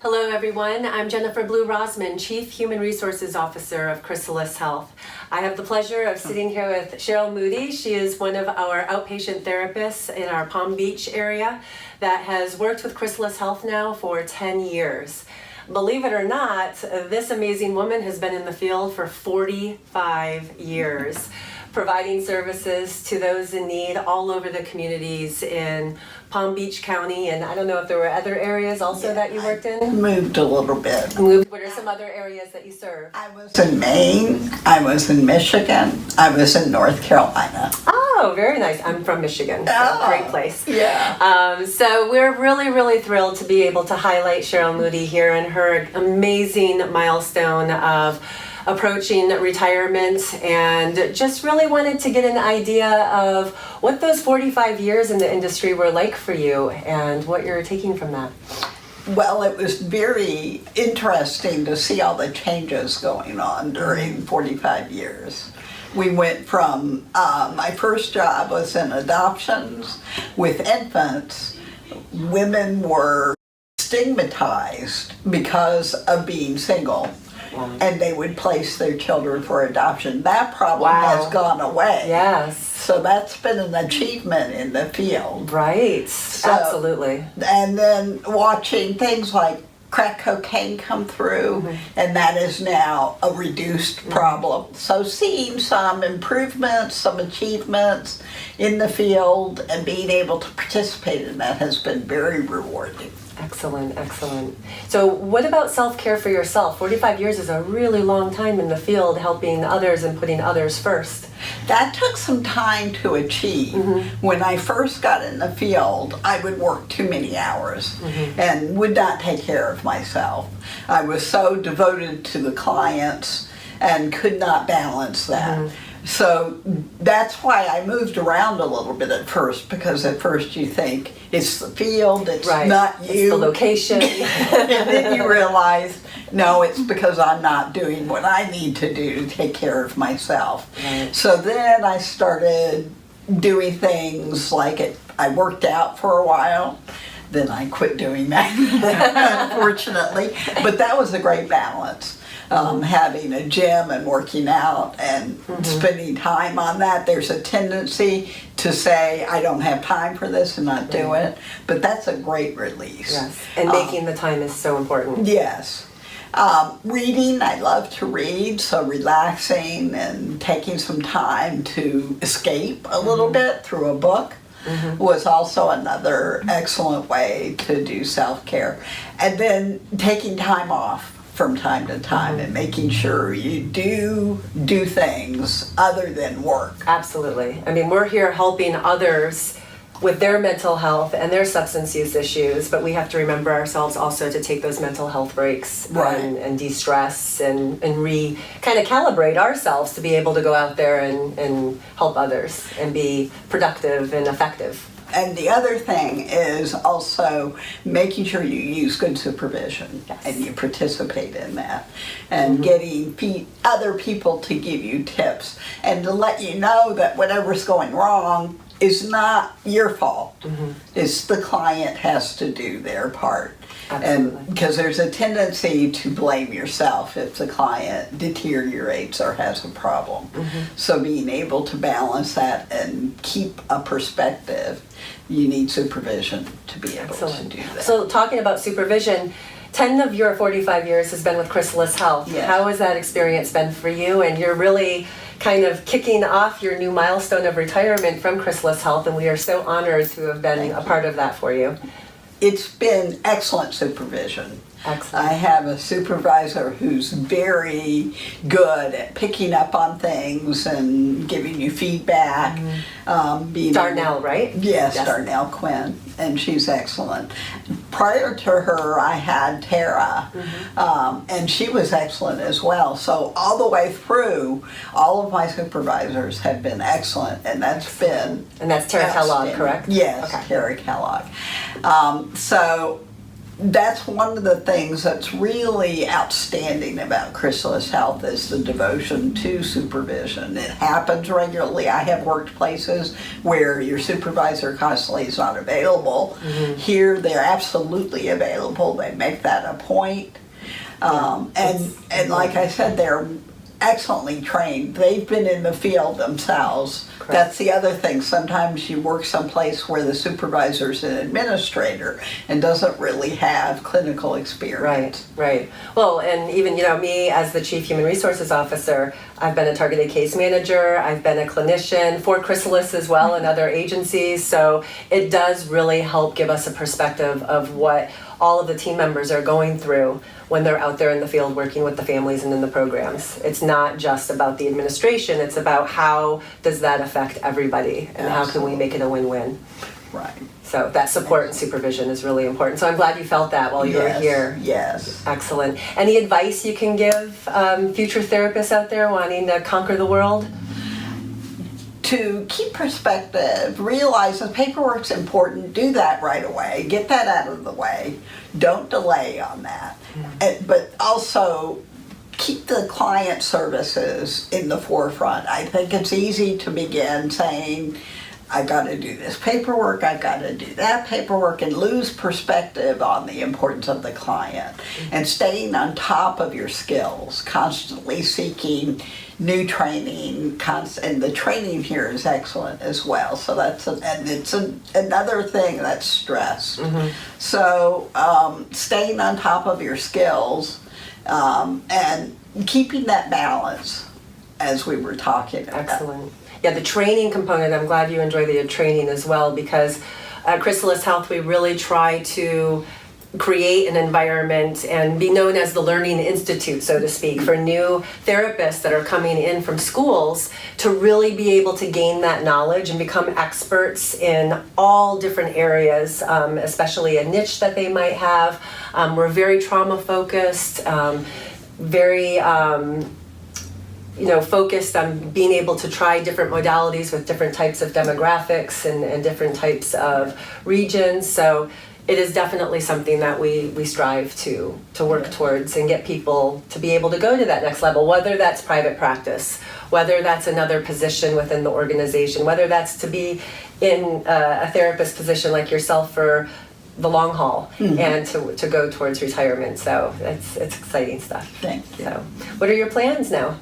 Hello everyone, I'm Jennifer Blue Rosman, Chief Human Resources Officer of Chrysalis Health. I have the pleasure of sitting here with Cheryl Moody. She is one of our outpatient therapists in our Palm Beach area that has worked with Chrysalis Health now for 10 years. Believe it or not, this amazing woman has been in the field for 45 years, providing services to those in need all over the communities in Palm Beach County, and I don't know if there were other areas also that you worked in? Moved a little bit. What are some other areas that you serve? I was in Maine, I was in Michigan, I was in North Carolina. Oh, very nice. I'm from Michigan, so great place. Yeah. So we're really thrilled to be able to highlight Cheryl Moody here and her amazing milestone of approaching retirement, and just really wanted to get an idea of what those 45 years in the industry were like for you and what you're taking from that. Well, it was very interesting to see all the changes going on during 45 years. We went from, my first job was in adoptions with infants. Women were stigmatized because of being single. And they would place their children for adoption. That problem has gone away. Yes. So that's been an achievement in the field. Right. So, absolutely. And then watching things like crack cocaine come through, and that is now a reduced problem. So seeing some improvements, some achievements in the field, and being able to participate in that has been very rewarding. Excellent, excellent. So what about self-care for yourself? 45 years is a really long time in the field, helping others and putting others first. That took some time to achieve. When I first got in the field, I would work too many hours and would not take care of myself. I was so devoted to the clients and could not balance that. So that's why I moved around a little bit at first, because at first you think it's the field, it's not you. It's the location. And then you realize, no, it's because I'm not doing what I need to do to take care of myself. So then I started doing things like I worked out for a while. Then I quit doing that, unfortunately. But that was a great balance. Having a gym and working out and spending time on that. There's a tendency to say, I don't have time for this and not do it, but that's a great release. Yes, and making the time is so important. Yes. Reading, I love to read, so relaxing and taking some time to escape a little bit through a book. Was also another excellent way to do self-care. And then taking time off from time to time and making sure you do things other than work. Absolutely. I mean, we're here helping others with their mental health and their substance use issues, but we have to remember ourselves also to take those mental health breaks and de-stress and kind of calibrate ourselves to be able to go out there and help others and be productive and effective. And the other thing is also making sure you use good supervision and you participate in that, and getting other people to give you tips and to let you know that whatever's going wrong is not your fault. It's the client has to do their part. Absolutely. And because there's a tendency to blame yourself if the client deteriorates or has a problem. So being able to balance that and keep a perspective, you need supervision to be able to do that. So talking about supervision, 10 of your 45 years has been with Chrysalis Health. Yes. How has that experience been for you? And you're really kind of kicking off your new milestone of retirement from Chrysalis Health, and we are so honored to have been a part of that for you. It's been excellent supervision. Excellent. I have a supervisor who's very good at picking up on things and giving you feedback. Darnell, right? Yes, Darnell Quinn, and she's excellent. Prior to her, I had Tara, and she was excellent as well. So all the way through, all of my supervisors have been excellent, and that's been And that's Tara Kellogg, correct? Yes, Okay. Tara Kellogg. So that's one of the things that's really outstanding about Chrysalis Health is the devotion to supervision. It happens regularly. I have worked places where your supervisor constantly is not available. Here, they're absolutely available. They make that a point. And like I said, they're excellently trained. They've been in the field themselves. Correct. That's the other thing. Sometimes you work someplace where the supervisor's an administrator and doesn't really have clinical experience. Right. Well, and even, me as the Chief Human Resources Officer, I've been a targeted case manager, I've been a clinician for Chrysalis as well and other agencies, so it does really help give us a perspective of what all of the team members are going through when they're out there in the field working with the families and in the programs. It's not just about the administration, it's about how does that affect everybody and how can we make it a win-win. Right. So that support and supervision is really important. So I'm glad you felt that while you were here. Yes. Excellent. Any advice you can give future therapists out there wanting to conquer the world? To keep perspective, realize that paperwork's important, do that right away, get that out of the way, don't delay on that. But also keep the client services in the forefront. I think it's easy to begin saying, I've got to do this paperwork, I've got to do that paperwork, and lose perspective on the importance of the client. And staying on top of your skills, constantly seeking new training, and the training here is excellent as well. So another thing that's stress. So staying on top of your skills and keeping that balance, as we were talking about. Excellent. Yeah, the training component, I'm glad you enjoy the training as well, because at Chrysalis Health we really try to create an environment and be known as the Learning Institute, so to speak, for new therapists that are coming in from schools to really be able to gain that knowledge and become experts in all different areas, especially a niche that they might have. We're very trauma focused, very focused on being able to try different modalities with different types of demographics and different types of regions. So it is definitely something that we strive to work towards and get people to be able to go to that next level, whether that's private practice, whether that's another position within the organization, whether that's to be in a therapist position like yourself for the long haul and to go towards retirement. So it's exciting stuff. Thank you. So what are your plans now?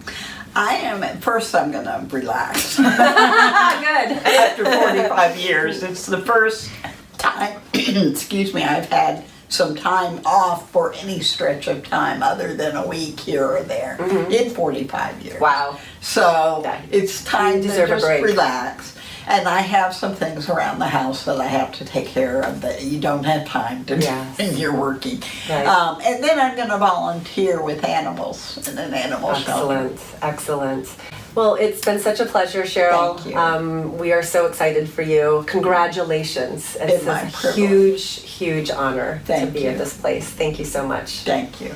At first I'm going to relax. Good. After 45 years, it's the first time, excuse me, I've had some time off for any stretch of time other than a week here or there in 45 years. Wow. So it's time to just relax. And I have some things around the house that I have to take care of that you don't have time to do when you're working. Right. And then I'm going to volunteer with animals in an animal shelter. Excellent. Well, it's been such a pleasure, Cheryl. Thank you. We are so excited for you. Congratulations. It's a huge honor to be at this place. Thank you so much. Thank you.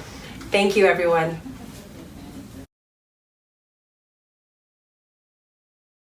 Thank you, everyone.